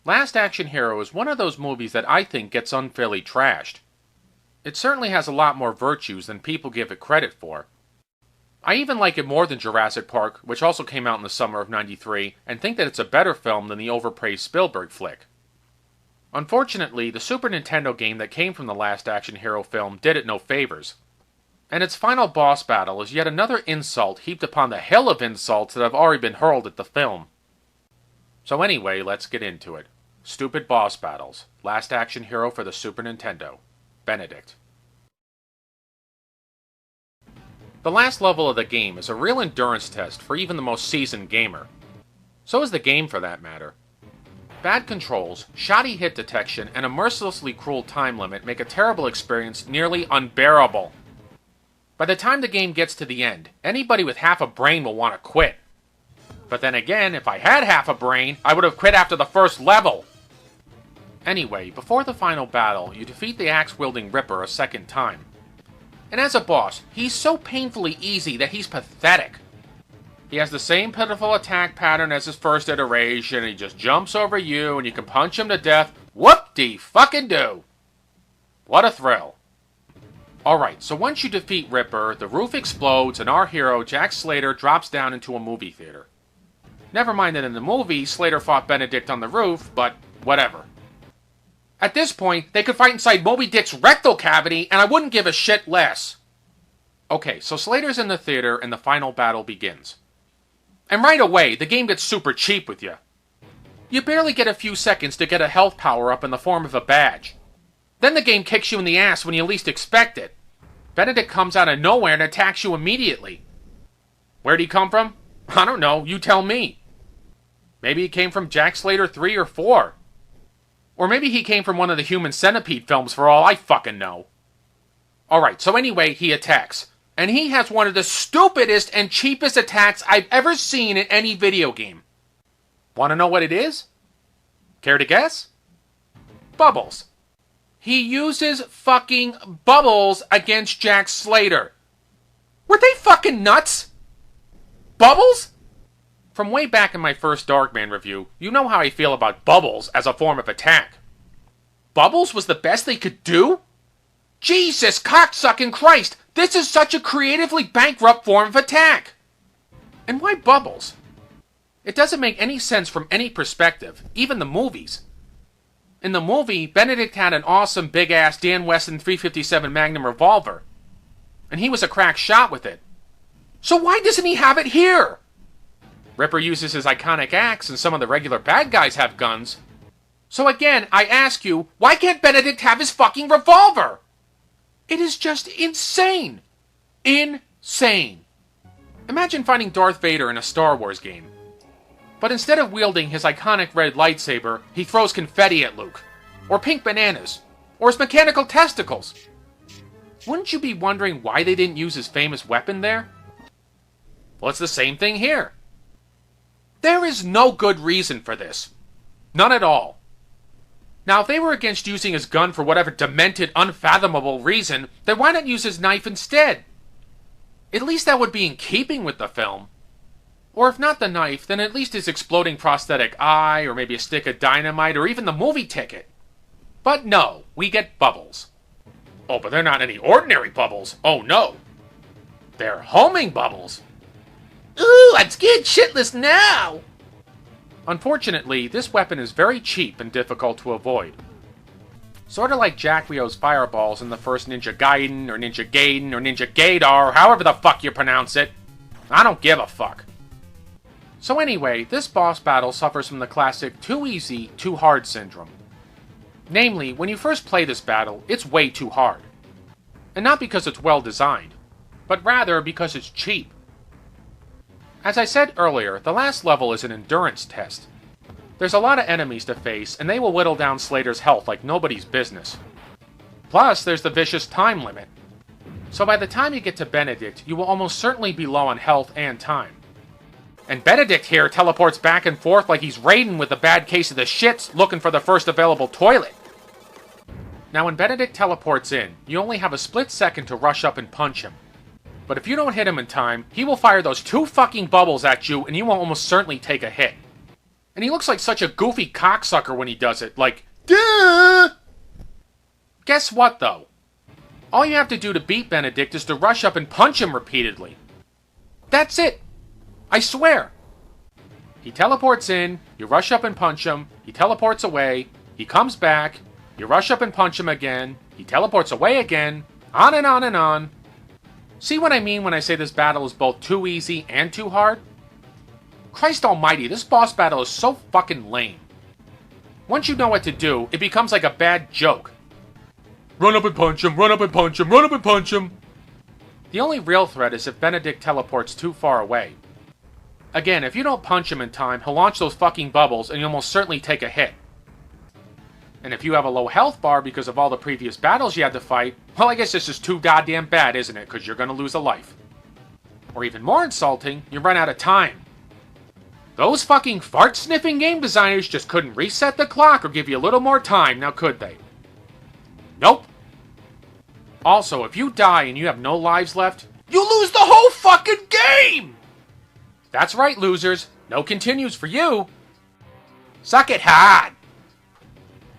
Last Action Hero is one of those movies that I think gets unfairly trashed. It certainly has a lot more virtues than people give it credit for. I even like it more than Jurassic Park, which also came out in the summer of '93, and think that it's a better film than the overpraised Spielberg flick. Unfortunately, the Super Nintendo game that came from the Last Action Hero film did it no favors. And its final boss battle is yet another insult heaped upon the hill of insults that have already been hurled at the film. So anyway, let's get into it. Stupid boss battles. Last Action Hero for the Super Nintendo. Benedict. The last level of the game is a real endurance test for even the most seasoned gamer. So is the game for that matter. Bad controls, shoddy hit detection, and a mercilessly cruel time limit make a terrible experience nearly unbearable. By the time the game gets to the end, anybody with half a brain will want to quit. But then again, if I had half a brain, I would have quit after the first level. Anyway, before the final battle, you defeat the axe-wielding Ripper a second time. And as a boss, he's so painfully easy that he's pathetic. He has the same pitiful attack pattern as his first iteration, and he just jumps over you and you can punch him to death. Whoop-de-fucking-do! What a thrill. Alright, so once you defeat Ripper, the roof explodes and our hero, Jack Slater, drops down into a movie theater. Never mind that in the movie, Slater fought Benedict on the roof, but whatever. At this point, they could fight inside Moby Dick's rectal cavity, and I wouldn't give a shit less. Okay, so Slater's in the theater, and the final battle begins. And right away, the game gets super cheap with you. You barely get a few seconds to get a health power-up in the form of a badge. Then the game kicks you in the ass when you least expect it. Benedict comes out of nowhere and attacks you immediately. Where'd he come from? I don't know, you tell me. Maybe he came from Jack Slater 3 or 4. Or maybe he came from one of the Human Centipede films for all I fucking know. Alright, so anyway, he attacks. And he has one of the stupidest and cheapest attacks I've ever seen in any video game. Want to know what it is? Care to guess? Bubbles. He uses fucking bubbles against Jack Slater. Were they fucking nuts? Bubbles? From way back in my first Darkman review, you know how I feel about bubbles as a form of attack. Bubbles was the best they could do? Jesus cocksucking Christ! This is such a creatively bankrupt form of attack! And why bubbles? It doesn't make any sense from any perspective, even the movies. In the movie, Benedict had an awesome big-ass Dan Wesson .357 Magnum revolver. And he was a crack shot with it. So why doesn't he have it here? Ripper uses his iconic axe and some of the regular bad guys have guns. So again, I ask you, why can't Benedict have his fucking revolver? It is just insane. Insane. Imagine finding Darth Vader in a Star Wars game. But instead of wielding his iconic red lightsaber, he throws confetti at Luke. Or pink bananas. Or his mechanical testicles. Wouldn't you be wondering why they didn't use his famous weapon there? Well, it's the same thing here. There is no good reason for this. None at all. Now, if they were against using his gun for whatever demented, unfathomable reason, then why not use his knife instead? At least that would be in keeping with the film. Or if not the knife, then at least his exploding prosthetic eye, or maybe a stick of dynamite, or even the movie ticket. But no, we get bubbles. Oh, but they're not any ordinary bubbles. Oh no. They're homing bubbles. Ooh, I'm scared shitless now! Unfortunately, this weapon is very cheap and difficult to avoid. Sorta like Jack Rio's fireballs in the first Ninja Gaiden, or Ninja Gaiden, or Ninja Gaidar, or however the fuck you pronounce it. I don't give a fuck. So anyway, this boss battle suffers from the classic too easy, too hard syndrome. Namely, when you first play this battle, it's way too hard. And not because it's well designed, but rather because it's cheap. As I said earlier, the last level is an endurance test. There's a lot of enemies to face, and they will whittle down Slater's health like nobody's business. Plus, there's the vicious time limit. So by the time you get to Benedict, you will almost certainly be low on health and time. And Benedict here teleports back and forth like he's Raiden with a bad case of the shits looking for the first available toilet. Now when Benedict teleports in, you only have a split second to rush up and punch him. But if you don't hit him in time, he will fire those 2 fucking bubbles at you and you will almost certainly take a hit. And he looks like such a goofy cocksucker when he does it, like, duh! Guess what, though? All you have to do to beat Benedict is to rush up and punch him repeatedly. That's it. I swear. He teleports in, you rush up and punch him, he teleports away, he comes back, you rush up and punch him again, he teleports away again, on and on and on. See what I mean when I say this battle is both too easy and too hard? Christ almighty, this boss battle is so fucking lame. Once you know what to do, it becomes like a bad joke. Run up and punch him, run up and punch him, run up and punch him. The only real threat is if Benedict teleports too far away. Again, if you don't punch him in time, he'll launch those fucking bubbles and you'll most certainly take a hit. And if you have a low health bar because of all the previous battles you had to fight, well, I guess this is too goddamn bad, isn't it? Because you're gonna lose a life. Or even more insulting, you run out of time. Those fucking fart-sniffing game designers just couldn't reset the clock or give you a little more time, now could they? Nope. Also, if you die and you have no lives left, you lose the whole fucking game! That's right, losers. No continues for you. Suck it hard.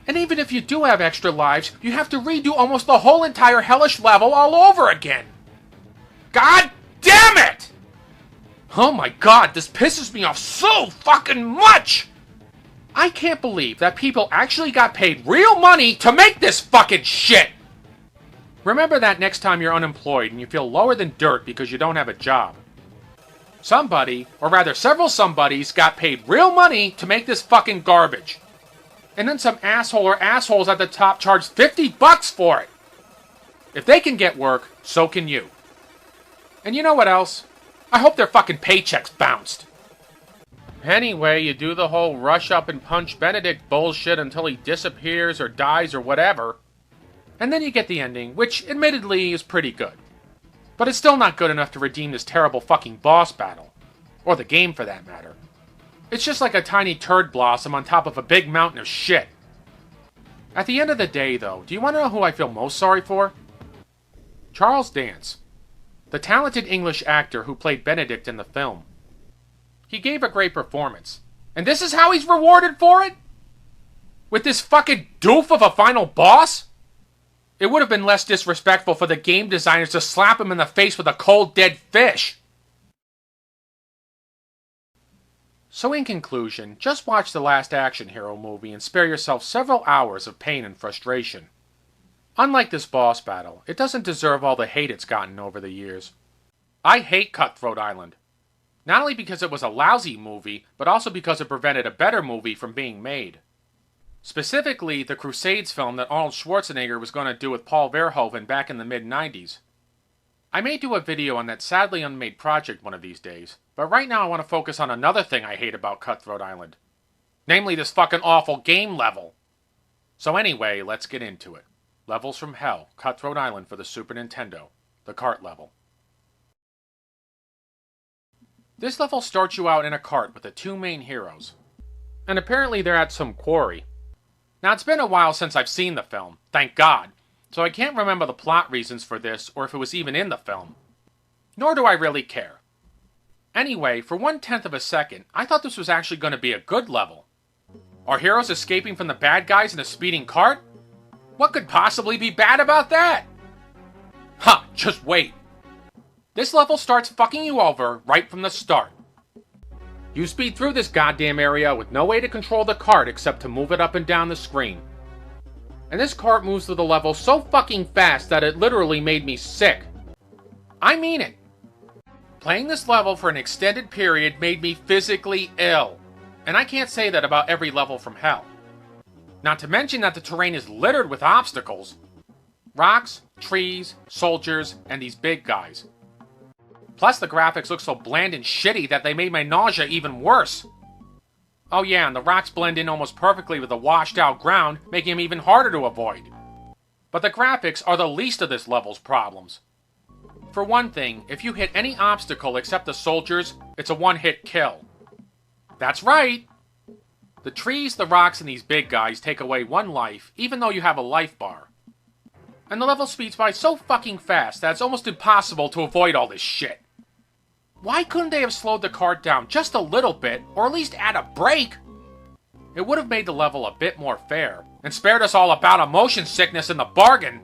And even if you do have extra lives, you have to redo almost the whole entire hellish level all over again. God damn it! Oh my god, this pisses me off so fucking much! I can't believe that people actually got paid real money to make this fucking shit! Remember that next time you're unemployed and you feel lower than dirt because you don't have a job. Somebody, or rather several somebodies, got paid real money to make this fucking garbage. And then some asshole or assholes at the top charged $50 for it. If they can get work, so can you. And you know what else? I hope their fucking paychecks bounced. Anyway, you do the whole rush up and punch Benedict bullshit until he disappears or dies or whatever. And then you get the ending, which admittedly is pretty good. But it's still not good enough to redeem this terrible fucking boss battle. Or the game, for that matter. It's just like a tiny turd blossom on top of a big mountain of shit. At the end of the day, though, do you want to know who I feel most sorry for? Charles Dance. The talented English actor who played Benedict in the film. He gave a great performance. And this is how he's rewarded for it? With this fucking doof of a final boss? It would have been less disrespectful for the game designers to slap him in the face with a cold dead fish. So in conclusion, just watch the last action hero movie and spare yourself several hours of pain and frustration. Unlike this boss battle, it doesn't deserve all the hate it's gotten over the years. I hate Cutthroat Island. Not only because it was a lousy movie, but also because it prevented a better movie from being made. Specifically, the Crusades film that Arnold Schwarzenegger was going to do with Paul Verhoeven back in the mid-90s. I may do a video on that sadly unmade project one of these days, but right now I want to focus on another thing I hate about Cutthroat Island. Namely this fucking awful game level. So anyway, let's get into it. Levels from Hell, Cutthroat Island for the Super Nintendo, the cart level. This level starts you out in a cart with the two main heroes. And apparently they're at some quarry. Now it's been a while since I've seen the film, thank God, so I can't remember the plot reasons for this or if it was even in the film. Nor do I really care. Anyway, for 1/10 of a second, I thought this was actually going to be a good level. Our heroes escaping from the bad guys in a speeding cart? What could possibly be bad about that? Huh, just wait. This level starts fucking you over right from the start. You speed through this goddamn area with no way to control the cart except to move it up and down the screen. And this cart moves through the level so fucking fast that it literally made me sick. I mean it. Playing this level for an extended period made me physically ill. And I can't say that about every level from Hell. Not to mention that the terrain is littered with obstacles. Rocks, trees, soldiers, and these big guys. Plus the graphics look so bland and shitty that they made my nausea even worse. Oh yeah, and the rocks blend in almost perfectly with the washed out ground, making them even harder to avoid. But the graphics are the least of this level's problems. For one thing, if you hit any obstacle except the soldiers, it's a one-hit kill. That's right! The trees, the rocks, and these big guys take away one life, even though you have a life bar. And the level speeds by so fucking fast that it's almost impossible to avoid all this shit. Why couldn't they have slowed the cart down just a little bit, or at least add a brake? it would have made the level a bit more fair, and spared us all a bout of motion sickness in the bargain.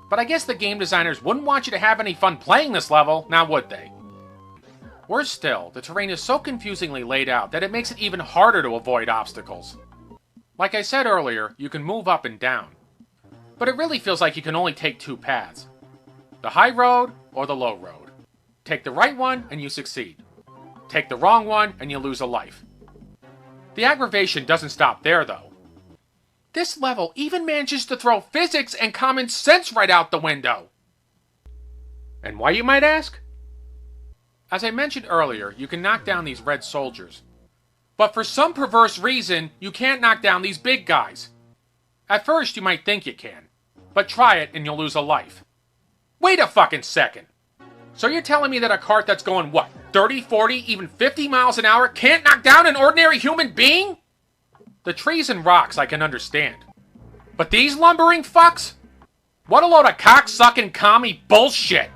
But I guess the game designers wouldn't want you to have any fun playing this level, now would they? Worse still, the terrain is so confusingly laid out that it makes it even harder to avoid obstacles. Like I said earlier, you can move up and down. But it really feels like you can only take two paths. The high road or the low road. Take the right one and you succeed. Take the wrong one and you lose a life. The aggravation doesn't stop there though. This level even manages to throw physics and common sense right out the window. And why, you might ask? As I mentioned earlier, you can knock down these red soldiers. But for some perverse reason, you can't knock down these big guys. At first, you might think you can. But try it and you'll lose a life. Wait a fucking second. So you're telling me that a cart that's going, what, 30, 40, even 50 miles an hour can't knock down an ordinary human being? The trees and rocks I can understand. But these lumbering fucks? What a load of cock-sucking commie bullshit!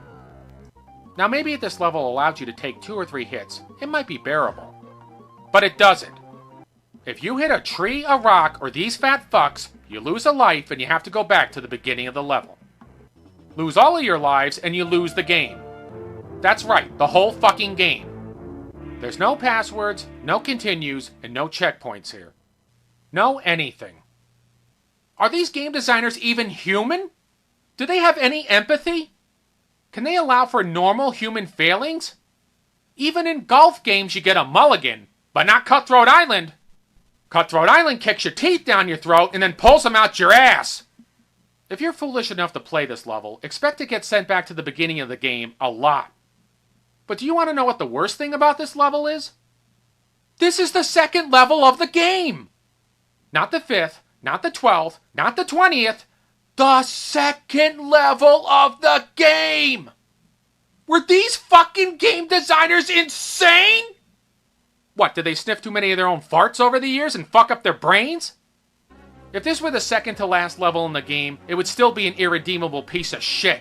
Now maybe if this level allowed you to take 2 or 3 hits, it might be bearable. But it doesn't. If you hit a tree, a rock, or these fat fucks, you lose a life and you have to go back to the beginning of the level. Lose all of your lives and you lose the game. That's right, the whole fucking game. There's no passwords, no continues, and no checkpoints here. No anything. Are these game designers even human? Do they have any empathy? Can they allow for normal human failings? Even in golf games you get a mulligan, but not Cutthroat Island. Cutthroat Island kicks your teeth down your throat and then pulls them out your ass. If you're foolish enough to play this level, expect to get sent back to the beginning of the game a lot. But do you want to know what the worst thing about this level is? This is the second level of the game! Not the 5th, not the 12th, not the 20th. The second level of the game! Were these fucking game designers insane? What, did they sniff too many of their own farts over the years and fuck up their brains? If this were the second to last level in the game, it would still be an irredeemable piece of shit.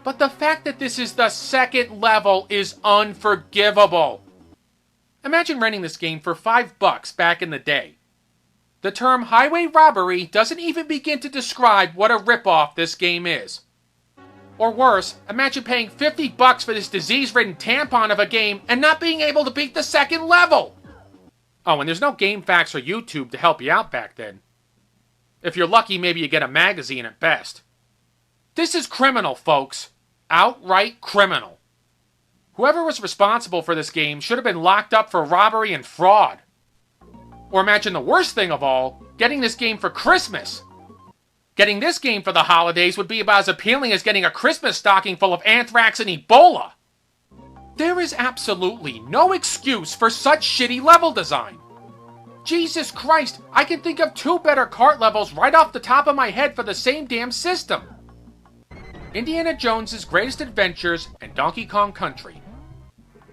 But the fact that this is the second level is unforgivable. Imagine renting this game for $5 back in the day. The term highway robbery doesn't even begin to describe what a ripoff this game is. Or worse, imagine paying $50 for this disease-ridden tampon of a game and not being able to beat the second level! Oh, and there's no GameFAQs or YouTube to help you out back then. If you're lucky, maybe you get a magazine at best. This is criminal, folks. Outright criminal. Whoever was responsible for this game should have been locked up for robbery and fraud. Or imagine the worst thing of all, getting this game for Christmas. Getting this game for the holidays would be about as appealing as getting a Christmas stocking full of anthrax and Ebola. There is absolutely no excuse for such shitty level design. Jesus Christ, I can think of 2 better cart levels right off the top of my head for the same damn system. Indiana Jones's Greatest Adventures and Donkey Kong Country.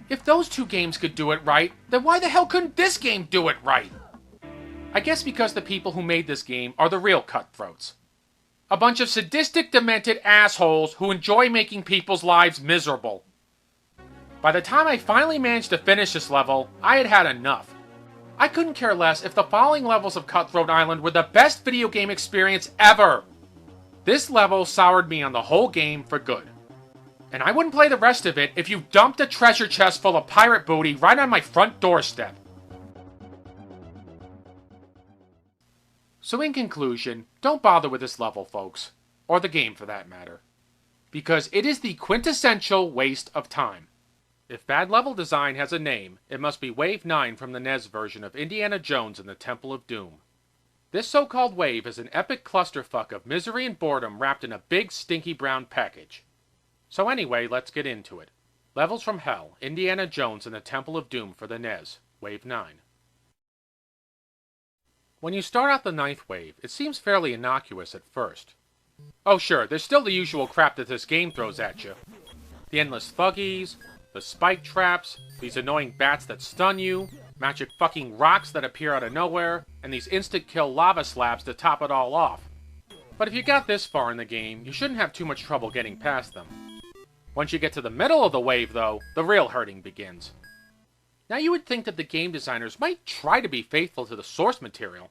If those 2 games could do it right, then why the hell couldn't this game do it right? I guess because the people who made this game are the real cutthroats. A bunch of sadistic, demented assholes who enjoy making people's lives miserable. By the time I finally managed to finish this level, I had had enough. I couldn't care less if the following levels of Cutthroat Island were the best video game experience ever. This level soured me on the whole game for good. And I wouldn't play the rest of it if you dumped a treasure chest full of pirate booty right on my front doorstep. So in conclusion, don't bother with this level, folks. Or the game, for that matter. Because it is the quintessential waste of time. If bad level design has a name, it must be Wave 9 from the NES version of Indiana Jones and the Temple of Doom. This so-called wave is an epic clusterfuck of misery and boredom wrapped in a big, stinky brown package. So anyway, let's get into it. Levels from Hell, Indiana Jones and the Temple of Doom for the NES, Wave 9. When you start out the 9th wave, it seems fairly innocuous at first. Oh sure, there's still the usual crap that this game throws at you. The endless thuggies, the spike traps, these annoying bats that stun you, magic fucking rocks that appear out of nowhere, and these instant-kill lava slabs to top it all off. But if you got this far in the game, you shouldn't have too much trouble getting past them. Once you get to the middle of the wave, though, the real hurting begins. Now you would think that the game designers might try to be faithful to the source material.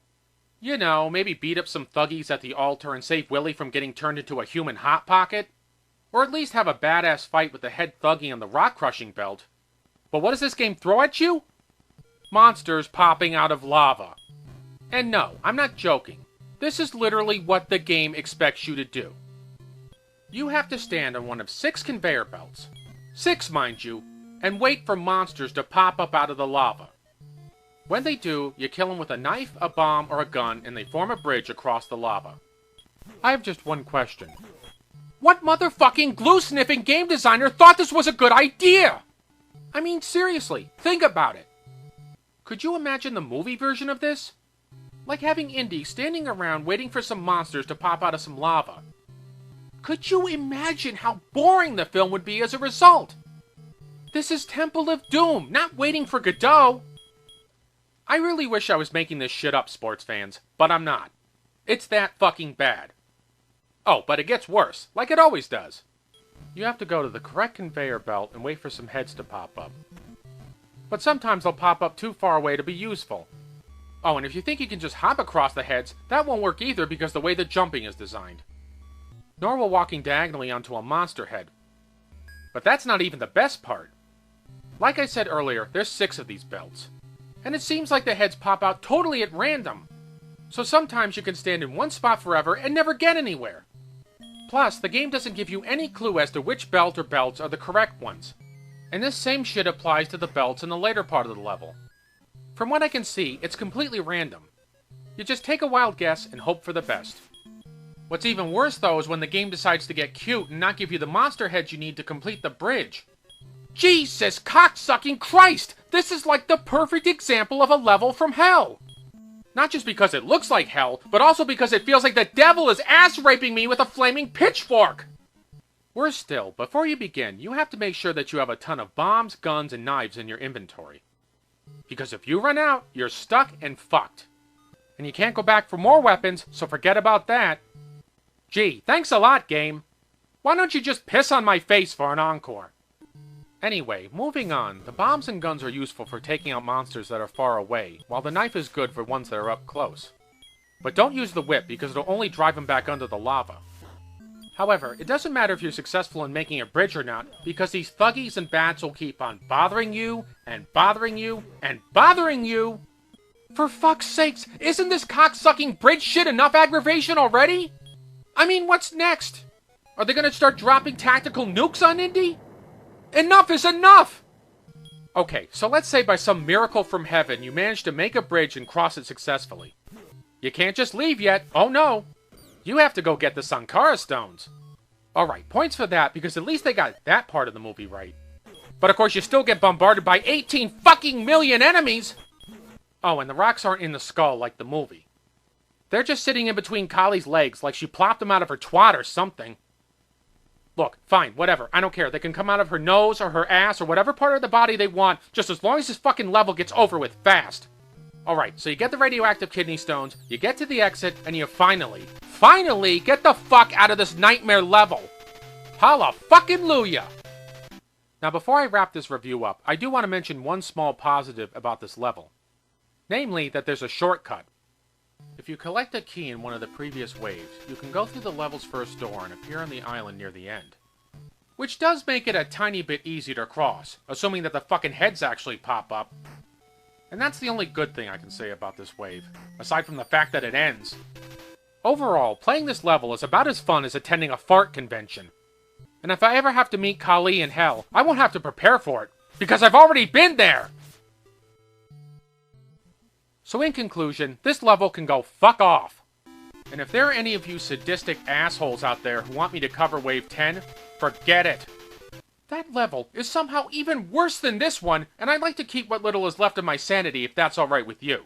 You know, maybe beat up some thuggies at the altar and save Willie from getting turned into a human hot pocket. Or at least have a badass fight with the head thuggy on the rock-crushing belt. But what does this game throw at you? Monsters popping out of lava. And no, I'm not joking. This is literally what the game expects you to do. You have to stand on one of 6 conveyor belts. 6, mind you, and wait for monsters to pop up out of the lava. When they do, you kill them with a knife, a bomb, or a gun, and they form a bridge across the lava. I have just one question. What motherfucking glue-sniffing game designer thought this was a good idea? I mean, seriously, think about it. Could you imagine the movie version of this? Like having Indy standing around waiting for some monsters to pop out of some lava. Could you imagine how boring the film would be as a result? This is Temple of Doom, not Waiting for Godot. I really wish I was making this shit up, sports fans, but I'm not. It's that fucking bad. Oh, but it gets worse, like it always does. You have to go to the correct conveyor belt and wait for some heads to pop up. But sometimes they'll pop up too far away to be useful. Oh, and if you think you can just hop across the heads, that won't work either because the way the jumping is designed. Nor will walking diagonally onto a monster head. But that's not even the best part. Like I said earlier, there's 6 of these belts. And it seems like the heads pop out totally at random. So sometimes you can stand in one spot forever and never get anywhere. Plus, the game doesn't give you any clue as to which belt or belts are the correct ones. And this same shit applies to the belts in the later part of the level. From what I can see, it's completely random. You just take a wild guess and hope for the best. What's even worse though is when the game decides to get cute and not give you the monster heads you need to complete the bridge. Jesus cocksucking Christ! This is like the perfect example of a level from hell! Not just because it looks like hell, but also because it feels like the devil is ass-raping me with a flaming pitchfork! Worse still, before you begin, you have to make sure that you have a ton of bombs, guns, and knives in your inventory. Because if you run out, you're stuck and fucked. And you can't go back for more weapons, so forget about that. Gee, thanks a lot, game. Why don't you just piss on my face for an encore? Anyway, moving on, the bombs and guns are useful for taking out monsters that are far away, while the knife is good for ones that are up close. But don't use the whip because it'll only drive them back under the lava. However, it doesn't matter if you're successful in making a bridge or not, because these thuggies and bats will keep on bothering you, and bothering you, and bothering you! For fuck's sakes, isn't this cocksucking bridge shit enough aggravation already? I mean, what's next? Are they gonna start dropping tactical nukes on Indy? Enough is enough! Okay, so let's say by some miracle from heaven you manage to make a bridge and cross it successfully. You can't just leave yet, oh no! You have to go get the Sankara stones. Alright, points for that because at least they got that part of the movie right. But of course you still get bombarded by 18 fucking million enemies! Oh, and the rocks aren't in the skull like the movie. They're just sitting in between Kali's legs like she plopped them out of her twat or something. Look, fine, whatever, I don't care. They can come out of her nose or her ass or whatever part of the body they want, just as long as this fucking level gets over with fast. Alright, so you get the radioactive kidney stones, you get to the exit, and you finally get the fuck out of this nightmare level. Holla fucking Luya! Now before I wrap this review up, I do want to mention one small positive about this level. Namely, that there's a shortcut. If you collect a key in one of the previous waves, you can go through the level's first door and appear on the island near the end. Which does make it a tiny bit easier to cross, assuming that the fucking heads actually pop up. And that's the only good thing I can say about this wave, aside from the fact that it ends. Overall, playing this level is about as fun as attending a fart convention. And if I ever have to meet Kali in hell, I won't have to prepare for it, because I've already been there! So in conclusion, this level can go fuck off. And if there are any of you sadistic assholes out there who want me to cover Wave 10, forget it. That level is somehow even worse than this one, and I'd like to keep what little is left of my sanity if that's alright with you.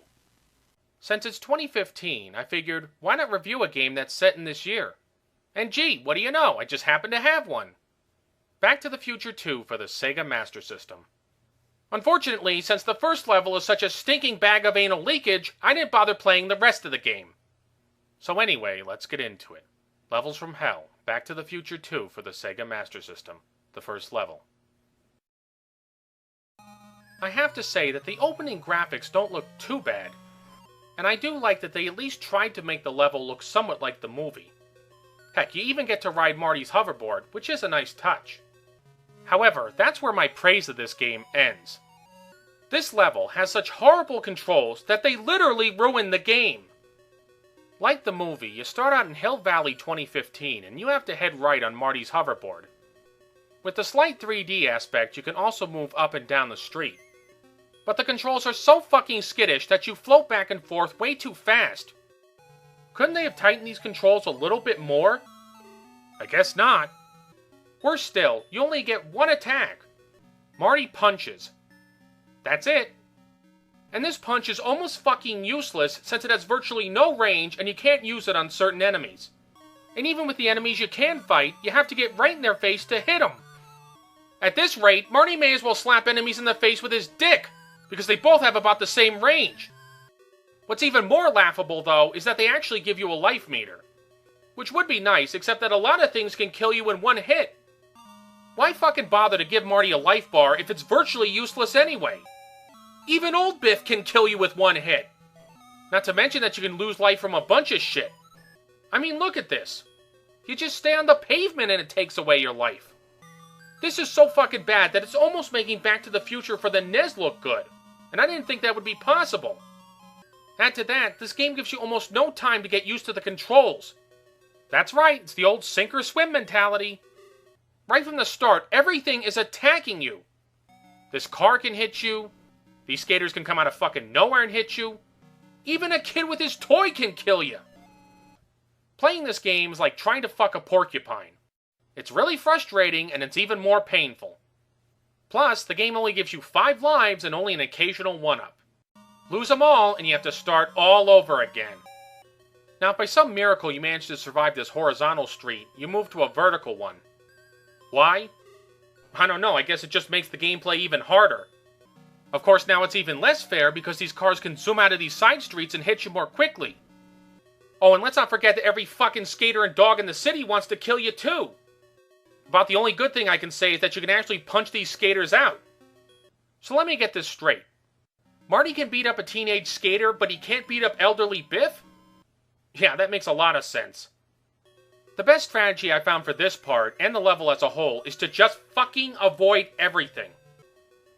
Since it's 2015, I figured, why not review a game that's set in this year? And gee, what do you know, I just happen to have one. Back to the Future 2 for the Sega Master System. Unfortunately, since the first level is such a stinking bag of anal leakage, I didn't bother playing the rest of the game. So anyway, let's get into it. Levels from Hell, Back to the Future 2 for the Sega Master System, the first level. I have to say that the opening graphics don't look too bad, and I do like that they at least tried to make the level look somewhat like the movie. Heck, you even get to ride Marty's hoverboard, which is a nice touch. However, that's where my praise of this game ends. This level has such horrible controls that they literally ruin the game. Like the movie, you start out in Hill Valley 2015 and you have to head right on Marty's hoverboard. With the slight 3D aspect, you can also move up and down the street. But the controls are so fucking skittish that you float back and forth way too fast. Couldn't they have tightened these controls a little bit more? I guess not. Worse still, you only get one attack. Marty punches. That's it. And this punch is almost fucking useless since it has virtually no range and you can't use it on certain enemies. And even with the enemies you can fight, you have to get right in their face to hit them. At this rate, Marty may as well slap enemies in the face with his dick, because they both have about the same range. What's even more laughable, though, is that they actually give you a life meter. Which would be nice, except that a lot of things can kill you in one hit. Why fucking bother to give Marty a life bar if it's virtually useless anyway? Even old Biff can kill you with one hit. Not to mention that you can lose life from a bunch of shit. I mean, look at this. You just stay on the pavement and it takes away your life. This is so fucking bad that it's almost making Back to the Future for the NES look good. And I didn't think that would be possible. Add to that, this game gives you almost no time to get used to the controls. That's right, it's the old sink or swim mentality. Right from the start, everything is attacking you. This car can hit you. These skaters can come out of fucking nowhere and hit you. Even a kid with his toy can kill you. Playing this game is like trying to fuck a porcupine. It's really frustrating and it's even more painful. Plus, the game only gives you 5 lives and only an occasional 1-up. Lose them all and you have to start all over again. Now, if by some miracle you manage to survive this horizontal street, you move to a vertical one. Why? I don't know, I guess it just makes the gameplay even harder. Of course, now it's even less fair because these cars can zoom out of these side streets and hit you more quickly. Oh, and let's not forget that every fucking skater and dog in the city wants to kill you too. About the only good thing I can say is that you can actually punch these skaters out. So let me get this straight. Marty can beat up a teenage skater, but he can't beat up elderly Biff? Yeah, that makes a lot of sense. The best strategy I found for this part, and the level as a whole, is to just fucking avoid everything.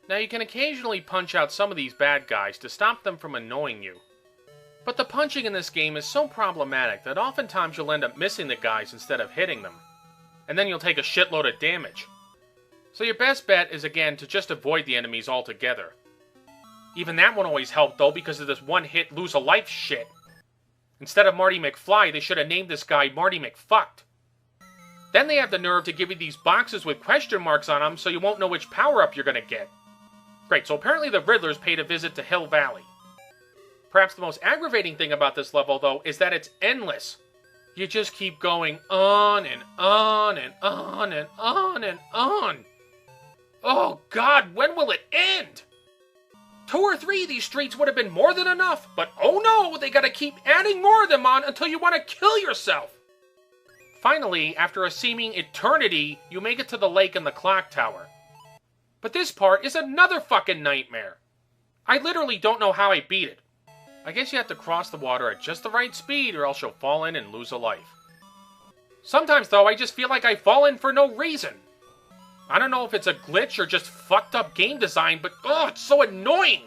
Now you can occasionally punch out some of these bad guys to stop them from annoying you. But the punching in this game is so problematic that oftentimes you'll end up missing the guys instead of hitting them. And then you'll take a shitload of damage. So your best bet is again to just avoid the enemies altogether. Even that won't always help though because of this one hit lose a life shit. Instead of Marty McFly, they should have named this guy Marty McFucked. Then they have the nerve to give you these boxes with question marks on them so you won't know which power-up you're gonna get. Great, so apparently the Riddlers paid a visit to Hill Valley. Perhaps the most aggravating thing about this level, though, is that it's endless. You just keep going on and on and on and on and on. Oh God, when will it end? 2 or 3 of these streets would have been more than enough, but oh no, they gotta keep adding more of them on until you want to kill yourself. Finally, after a seeming eternity, you make it to the lake and the clock tower. But this part is another fucking nightmare. I literally don't know how I beat it. I guess you have to cross the water at just the right speed or else you'll fall in and lose a life. Sometimes though, I just feel like I fall in for no reason. I don't know if it's a glitch or just fucked up game design, but oh, it's so annoying!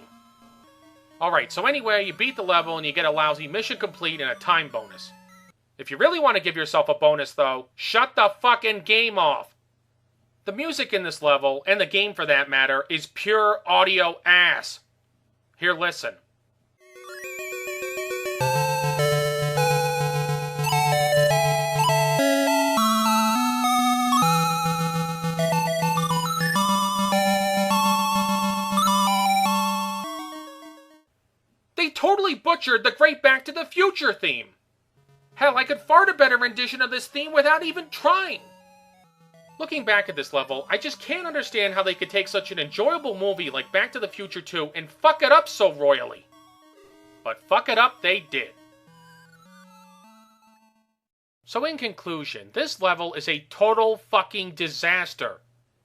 Alright, so anyway, you beat the level and you get a lousy mission complete and a time bonus. If you really want to give yourself a bonus though, shut the fucking game off! The music in this level, and the game for that matter, is pure audio ass. Here, listen. They totally butchered the great Back to the Future theme. Hell, I could fart a better rendition of this theme without even trying. Looking back at this level, I just can't understand how they could take such an enjoyable movie like Back to the Future 2 and fuck it up so royally. But fuck it up they did. So in conclusion, this level is a total fucking disaster.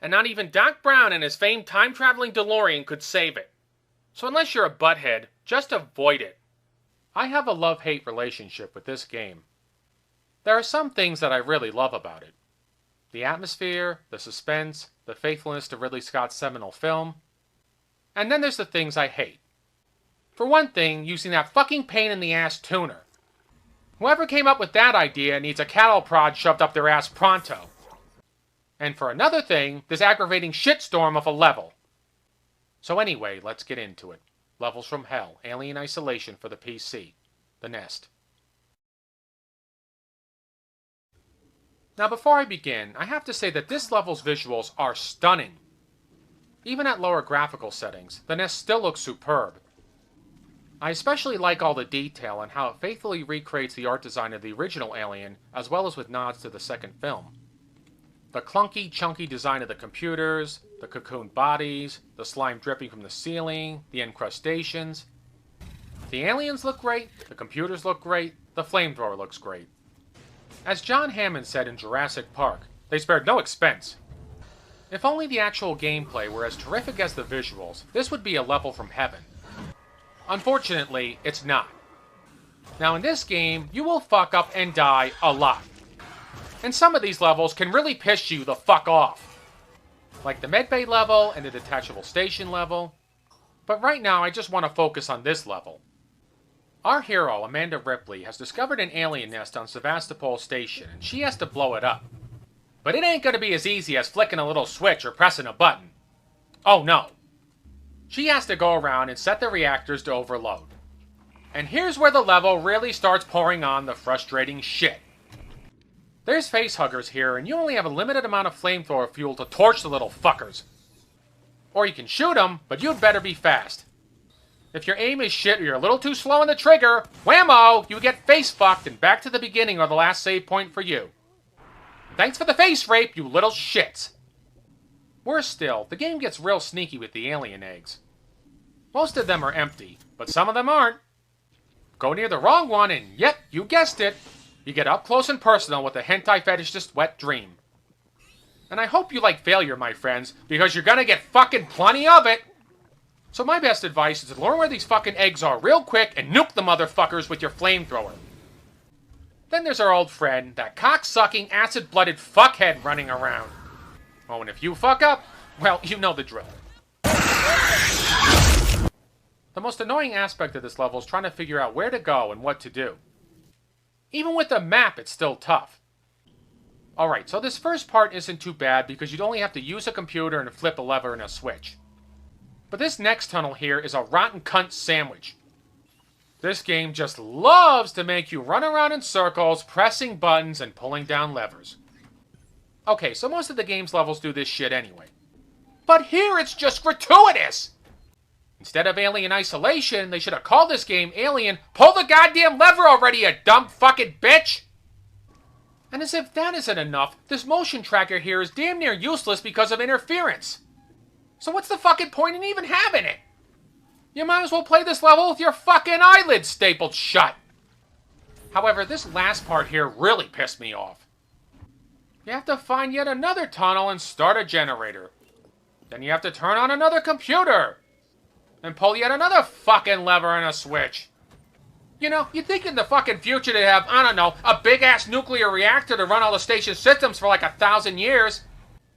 And not even Doc Brown and his famed time-traveling DeLorean could save it. So unless you're a butthead, just avoid it. I have a love-hate relationship with this game. There are some things that I really love about it. The atmosphere, the suspense, the faithfulness to Ridley Scott's seminal film. And then there's the things I hate. For one thing, using that fucking pain-in-the-ass tuner. Whoever came up with that idea needs a cattle prod shoved up their ass pronto. And for another thing, this aggravating shitstorm of a level. So anyway, let's get into it. Levels from Hell, Alien Isolation for the PC. The Nest. Now before I begin, I have to say that this level's visuals are stunning. Even at lower graphical settings, the Nest still looks superb. I especially like all the detail and how it faithfully recreates the art design of the original Alien, as well as with nods to the second film. The clunky, chunky design of the computers, the cocoon bodies, the slime dripping from the ceiling, the encrustations. The aliens look great, the computers look great, the flamethrower looks great. As John Hammond said in Jurassic Park, they spared no expense. If only the actual gameplay were as terrific as the visuals, this would be a level from heaven. Unfortunately, it's not. Now in this game, you will fuck up and die a lot. And some of these levels can really piss you the fuck off. Like the medbay level and the detachable station level. But right now I just want to focus on this level. Our hero, Amanda Ripley, has discovered an alien nest on Sevastopol Station, and she has to blow it up. But it ain't gonna be as easy as flicking a little switch or pressing a button. Oh no. She has to go around and set the reactors to overload. And here's where the level really starts pouring on the frustrating shit. There's facehuggers here, and you only have a limited amount of flamethrower fuel to torch the little fuckers. Or you can shoot them, but you'd better be fast. If your aim is shit or you're a little too slow on the trigger, whammo, you get face fucked and back to the beginning or the last save point for you. Thanks for the face rape, you little shits. Worse still, the game gets real sneaky with the alien eggs. Most of them are empty, but some of them aren't. Go near the wrong one and, yep, you guessed it, you get up close and personal with the hentai fetishist wet dream. And I hope you like failure, my friends, because you're gonna get fucking plenty of it. So my best advice is to learn where these fucking eggs are real quick and nuke the motherfuckers with your flamethrower. Then there's our old friend, that cock-sucking, acid-blooded fuckhead running around. Oh, and if you fuck up, well, you know the drill. The most annoying aspect of this level is trying to figure out where to go and what to do. Even with the map, it's still tough. Alright, so this first part isn't too bad because you'd only have to use a computer and flip a lever and a switch. But this next tunnel here is a rotten cunt sandwich. This game just loves to make you run around in circles, pressing buttons and pulling down levers. Okay, so most of the game's levels do this shit anyway. But here it's just gratuitous! Instead of Alien Isolation, they should have called this game Alien Pull the Goddamn Lever already, you dumb fucking bitch! And as if that isn't enough, this motion tracker here is damn near useless because of interference. So what's the fucking point in even having it? You might as well play this level with your fucking eyelids stapled shut. However, this last part here really pissed me off. You have to find yet another tunnel and start a generator. Then you have to turn on another computer. And pull yet another fucking lever and a switch. You know, you'd think in the fucking future they'd have, I don't know, a big-ass nuclear reactor to run all the station's systems for like 1,000 years.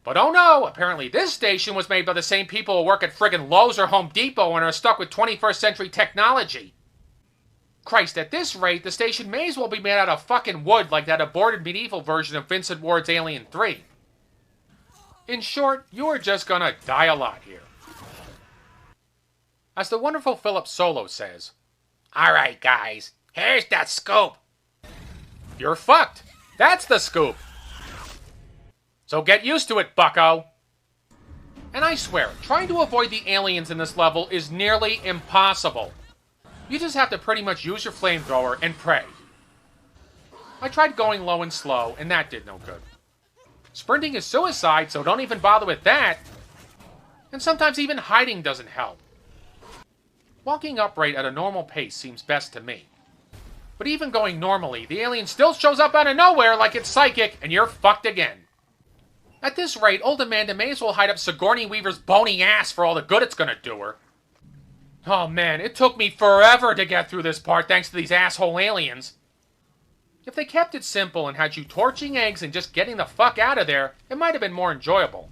But oh no, apparently this station was made by the same people who work at friggin' Lowe's or Home Depot and are stuck with 21st century technology. Christ, at this rate, the station may as well be made out of fucking wood like that aborted medieval version of Vincent Ward's Alien 3. In short, you are just gonna die a lot here. As the wonderful Philip Solo says, "Alright guys, here's the scoop." You're fucked. That's the scoop. So get used to it, bucko. And I swear, trying to avoid the aliens in this level is nearly impossible. You just have to pretty much use your flamethrower and pray. I tried going low and slow, and that did no good. Sprinting is suicide, so don't even bother with that. And sometimes even hiding doesn't help. Walking upright at a normal pace seems best to me. But even going normally, the alien still shows up out of nowhere like it's psychic, and you're fucked again. At this rate, old Amanda may as well hide up Sigourney Weaver's bony ass for all the good it's gonna do her. Oh man, it took me forever to get through this part thanks to these asshole aliens. If they kept it simple and had you torching eggs and just getting the fuck out of there, it might have been more enjoyable.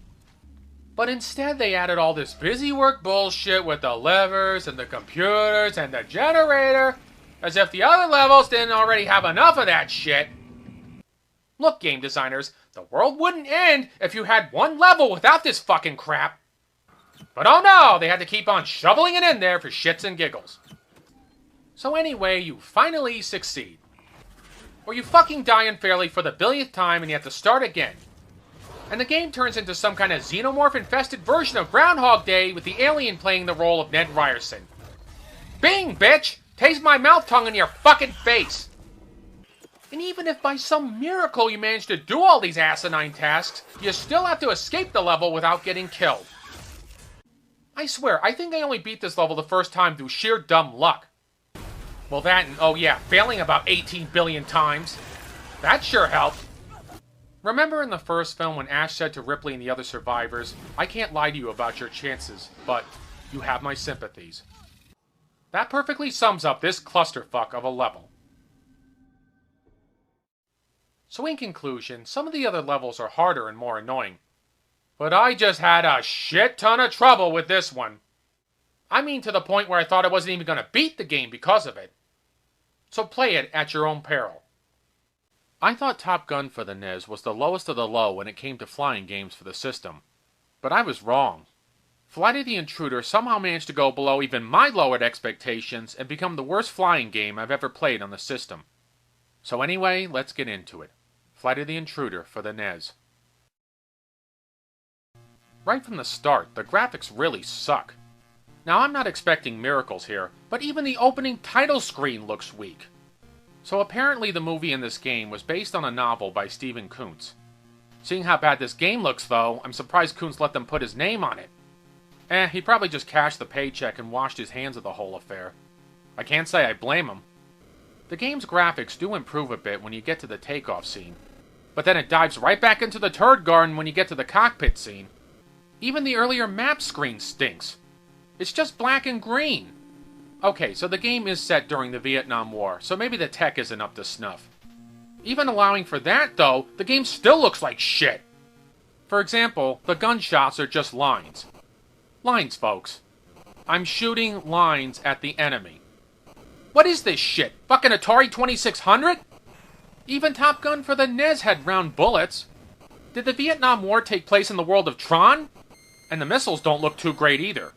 But instead they added all this busy work bullshit with the levers and the computers and the generator, as if the other levels didn't already have enough of that shit. Look, game designers, the world wouldn't end if you had one level without this fucking crap. But oh no, they had to keep on shoveling it in there for shits and giggles. So anyway, you finally succeed. Or you fucking die unfairly for the billionth time and you have to start again. And the game turns into some kind of xenomorph-infested version of Groundhog Day with the alien playing the role of Ned Ryerson. Bing, bitch! Taste my mouth tongue in your fucking face! And even if by some miracle you manage to do all these asinine tasks, you still have to escape the level without getting killed. I swear, I think I only beat this level the first time through sheer dumb luck. Well that and, oh yeah, failing about 18 billion times. That sure helped. Remember in the first film when Ash said to Ripley and the other survivors, "I can't lie to you about your chances, but you have my sympathies." That perfectly sums up this clusterfuck of a level. So in conclusion, some of the other levels are harder and more annoying. But I just had a shit ton of trouble with this one. I mean to the point where I thought I wasn't even going to beat the game because of it. So play it at your own peril. I thought Top Gun for the NES was the lowest of the low when it came to flying games for the system. But I was wrong. Flight of the Intruder somehow managed to go below even my lowered expectations and become the worst flying game I've ever played on the system. So anyway, let's get into it. Flight of the Intruder for the NES. Right from the start, the graphics really suck. Now I'm not expecting miracles here, but even the opening title screen looks weak. So apparently the movie in this game was based on a novel by Stephen Kuntz. Seeing how bad this game looks though, I'm surprised Kuntz let them put his name on it. He probably just cashed the paycheck and washed his hands of the whole affair. I can't say I blame him. The game's graphics do improve a bit when you get to the takeoff scene, but then it dives right back into the turd garden when you get to the cockpit scene. Even the earlier map screen stinks. It's just black and green. Okay, so the game is set during the Vietnam War, so maybe the tech isn't up to snuff. Even allowing for that, though, the game still looks like shit. For example, the gunshots are just lines. Lines, folks. I'm shooting lines at the enemy. What is this shit? Fucking Atari 2600? Even Top Gun for the NES had round bullets. Did the Vietnam War take place in the world of Tron? And the missiles don't look too great either.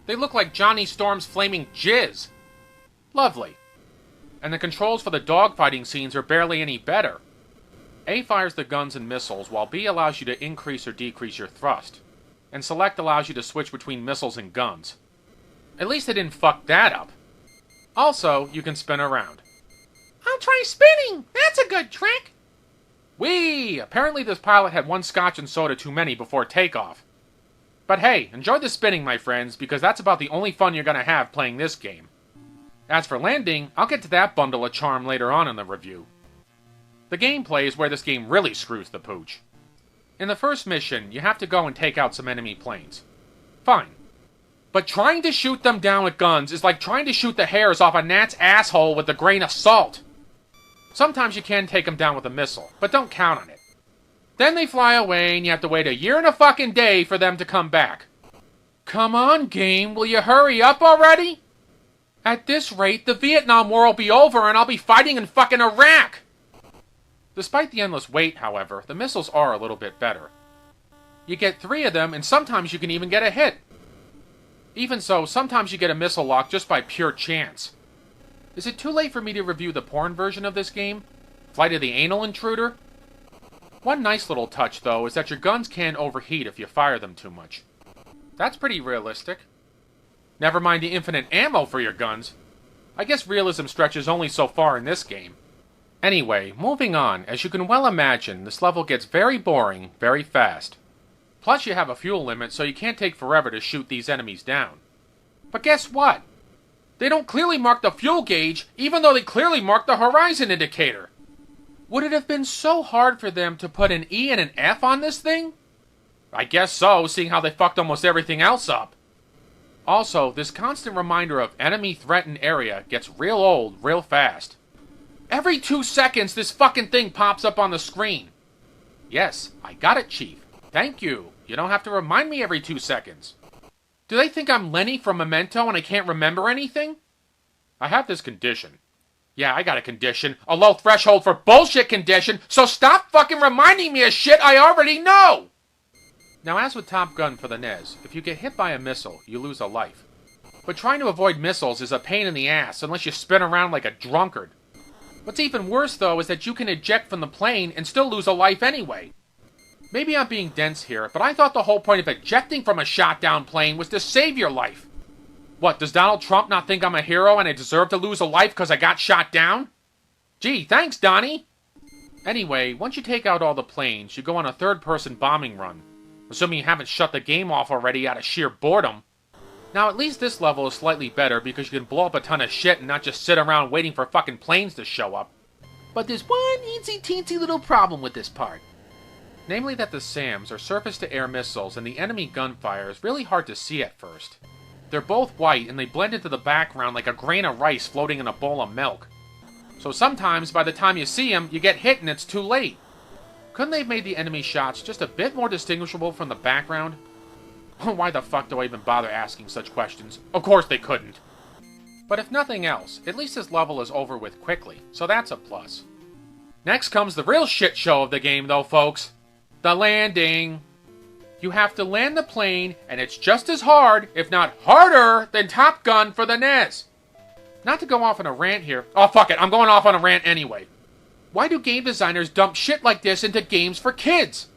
They look like Johnny Storm's flaming jizz. Lovely. And the controls for the dogfighting scenes are barely any better. A fires the guns and missiles, while B allows you to increase or decrease your thrust. And select allows you to switch between missiles and guns. At least they didn't fuck that up. Also, you can spin around. I'll try spinning! That's a good trick! Whee! Apparently this pilot had one scotch and soda too many before takeoff. But hey, enjoy the spinning, my friends, because that's about the only fun you're gonna have playing this game. As for landing, I'll get to that bundle of charm later on in the review. The gameplay is where this game really screws the pooch. In the first mission, you have to go and take out some enemy planes. Fine. But trying to shoot them down with guns is like trying to shoot the hairs off a gnat's asshole with a grain of salt. Sometimes you can take them down with a missile, but don't count on it. Then they fly away, and you have to wait a year and a fucking day for them to come back. Come on, game, will you hurry up already? At this rate, the Vietnam War will be over, and I'll be fighting in fucking Iraq! Despite the endless wait, however, the missiles are a little bit better. You get 3 of them, and sometimes you can even get a hit. Even so, sometimes you get a missile lock just by pure chance. Is it too late for me to review the porn version of this game? Flight of the Anal Intruder? One nice little touch, though, is that your guns can overheat if you fire them too much. That's pretty realistic. Never mind the infinite ammo for your guns. I guess realism stretches only so far in this game. Anyway, moving on, as you can well imagine, this level gets very boring very fast. Plus you have a fuel limit, so you can't take forever to shoot these enemies down. But guess what? They don't clearly mark the fuel gauge, even though they clearly mark the horizon indicator. Would it have been so hard for them to put an E and an F on this thing? I guess so, seeing how they fucked almost everything else up. Also, this constant reminder of enemy threatened area gets real old real fast. Every 2 seconds, this fucking thing pops up on the screen. Yes, I got it, Chief. Thank you. You don't have to remind me every 2 seconds. Do they think I'm Lenny from Memento and I can't remember anything? I have this condition. Yeah, I got a condition. A low threshold for bullshit condition, so stop fucking reminding me of shit I already know! Now, as with Top Gun for the NES, if you get hit by a missile, you lose a life. But trying to avoid missiles is a pain in the ass unless you spin around like a drunkard. What's even worse, though, is that you can eject from the plane and still lose a life anyway. Maybe I'm being dense here, but I thought the whole point of ejecting from a shot-down plane was to save your life. What, does Donald Trump not think I'm a hero and I deserve to lose a life because I got shot down? Gee, thanks, Donnie! Anyway, once you take out all the planes, you go on a third-person bombing run. Assuming you haven't shut the game off already out of sheer boredom. Now, at least this level is slightly better because you can blow up a ton of shit and not just sit around waiting for fucking planes to show up. But there's one eensy-teensy little problem with this part. Namely that the SAMs are surface-to-air missiles and the enemy gunfire is really hard to see at first. They're both white and they blend into the background like a grain of rice floating in a bowl of milk. So sometimes, by the time you see them, you get hit and it's too late. Couldn't they have made the enemy shots just a bit more distinguishable from the background? Why the fuck do I even bother asking such questions? Of course they couldn't. But if nothing else, at least this level is over with quickly, so that's a plus. Next comes the real shit show of the game though, folks. The landing. You have to land the plane, and it's just as hard, if not harder, than Top Gun for the NES. Not to go off on a rant here. Oh, fuck it, I'm going off on a rant anyway. Why do game designers dump shit like this into games for kids?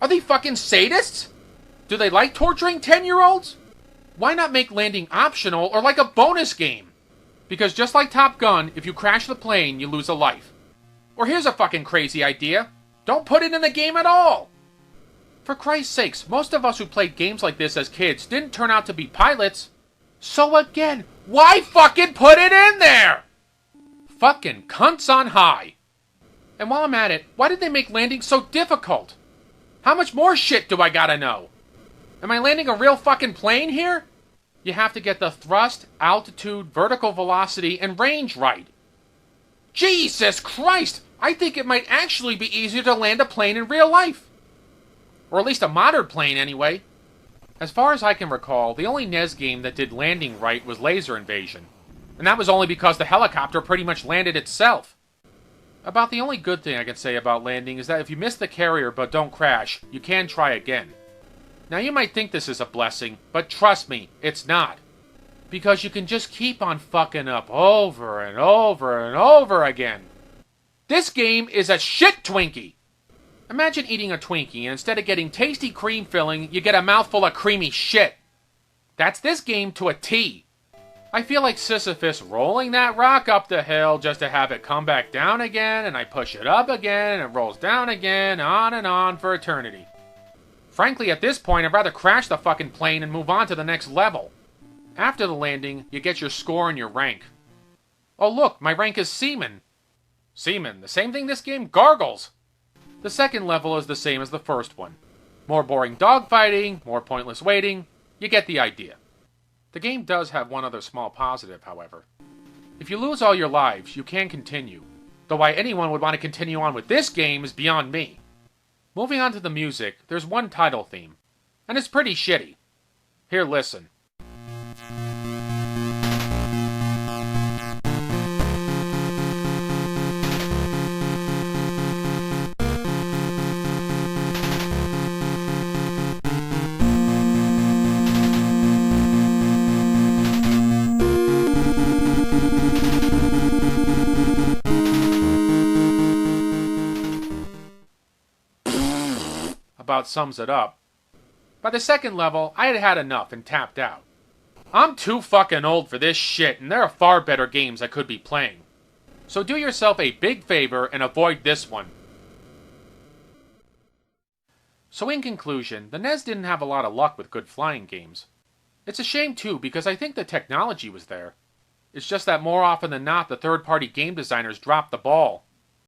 Are they fucking sadists? Do they like torturing 10-year-olds? Why not make landing optional or like a bonus game? Because just like Top Gun, if you crash the plane, you lose a life. Or here's a fucking crazy idea. Don't put it in the game at all! For Christ's sakes, most of us who played games like this as kids didn't turn out to be pilots. So again, why fucking put it in there? Fucking cunts on high. And while I'm at it, why did they make landing so difficult? How much more shit do I gotta know? Am I landing a real fucking plane here? You have to get the thrust, altitude, vertical velocity, and range right. Jesus Christ! I think it might actually be easier to land a plane in real life. Or at least a modern plane, anyway. As far as I can recall, the only NES game that did landing right was Laser Invasion. And that was only because the helicopter pretty much landed itself. About the only good thing I can say about landing is that if you miss the carrier but don't crash, you can try again. Now you might think this is a blessing, but trust me, it's not. Because you can just keep on fucking up over and over and over again. This game is a shit Twinkie! Imagine eating a Twinkie and instead of getting tasty cream filling, you get a mouthful of creamy shit. That's this game to a T. I feel like Sisyphus rolling that rock up the hill just to have it come back down again, and I push it up again, and it rolls down again, on and on for eternity. Frankly, at this point, I'd rather crash the fucking plane and move on to the next level. After the landing, you get your score and your rank. Oh look, my rank is Seaman. Seaman, the same thing this game gargles. The second level is the same as the first one. More boring dogfighting, more pointless waiting. You get the idea. The game does have one other small positive, however. If you lose all your lives, you can continue. Though why anyone would want to continue on with this game is beyond me. Moving on to the music, there's one title theme. And it's pretty shitty. Here, listen. About sums it up. By the second level, I had had enough and tapped out. I'm too fucking old for this shit, and there are far better games I could be playing. So do yourself a big favor and avoid this one. So in conclusion, the NES didn't have a lot of luck with good flying games. It's a shame too, because I think the technology was there. It's just that more often than not, the third-party game designers dropped the ball.